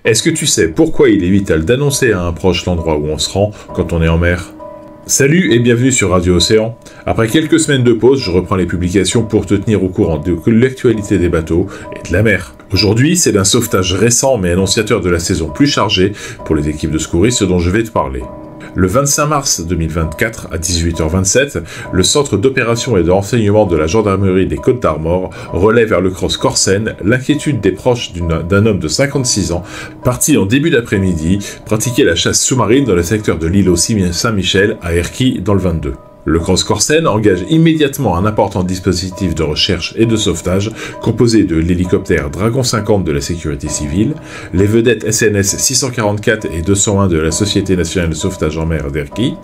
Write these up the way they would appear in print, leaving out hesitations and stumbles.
Est-ce que tu sais pourquoi il est vital d'annoncer à un proche l'endroit où on se rend quand on est en mer? Salut et bienvenue sur Radio Océan. Après quelques semaines de pause, je reprends les publications pour te tenir au courant de l'actualité des bateaux et de la mer. Aujourd'hui, c'est d'un sauvetage récent mais annonciateur de la saison plus chargée pour les équipes de secouristes dont je vais te parler. Le 25 mars 2024, à 18h27, le centre d'opération et de renseignement de la gendarmerie des Côtes d'Armor relève vers le Cross Corsen l'inquiétude des proches d'un homme de 56 ans, parti en début d'après-midi, pratiquer la chasse sous-marine dans le secteur de l'îlot Saint-Michel à Erquy dans le 22. Le Cross Corsen engage immédiatement un important dispositif de recherche et de sauvetage composé de l'hélicoptère Dragon 50 de la sécurité civile, les vedettes SNS 644 et 201 de la Société nationale de sauvetage en mer d'Erquy,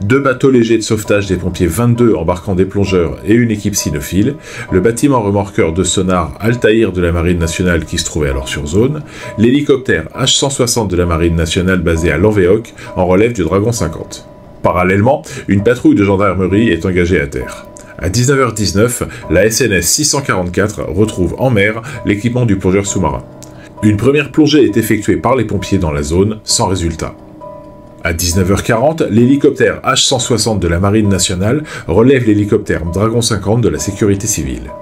2 bateaux légers de sauvetage des pompiers 22 embarquant des plongeurs et une équipe cynophile, le bâtiment remorqueur de sonar Altaïr de la Marine nationale qui se trouvait alors sur zone, l'hélicoptère H-160 de la Marine nationale basé à Lanvéoc en relève du Dragon 50. Parallèlement, une patrouille de gendarmerie est engagée à terre. À 19h19, la SNS 644 retrouve en mer l'équipement du plongeur sous-marin. Une première plongée est effectuée par les pompiers dans la zone, sans résultat. À 19h40, l'hélicoptère H-160 de la Marine nationale relève l'hélicoptère Dragon 50 de la sécurité civile.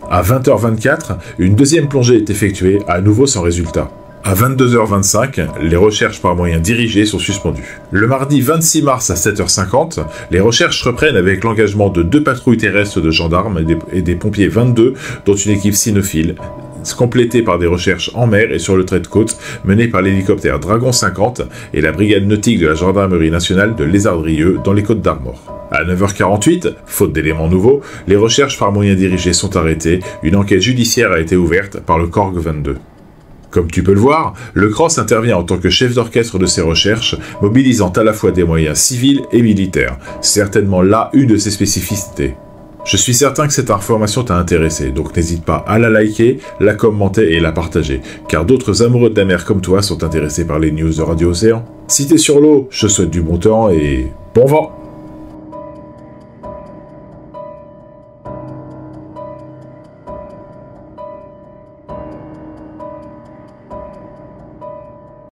À 20h24, une deuxième plongée est effectuée, à nouveau sans résultat. À 22h25, les recherches par moyens dirigés sont suspendues. Le mardi 26 mars à 7h50, les recherches reprennent avec l'engagement de 2 patrouilles terrestres de gendarmes et des pompiers 22, dont une équipe cynophile, complétée par des recherches en mer et sur le trait de côte menées par l'hélicoptère Dragon 50 et la brigade nautique de la gendarmerie nationale de Lézardrieux dans les Côtes d'Armor. À 9h48, faute d'éléments nouveaux, les recherches par moyens dirigés sont arrêtées, une enquête judiciaire a été ouverte par le Corg 22. Comme tu peux le voir, le CROSS intervient en tant que chef d'orchestre de ces recherches, mobilisant à la fois des moyens civils et militaires, certainement là une de ses spécificités. Je suis certain que cette information t'a intéressé, donc n'hésite pas à la liker, la commenter et la partager, car d'autres amoureux de la mer comme toi sont intéressés par les news de Radio Océan. Si t'es sur l'eau, je te souhaite du bon temps et bon vent!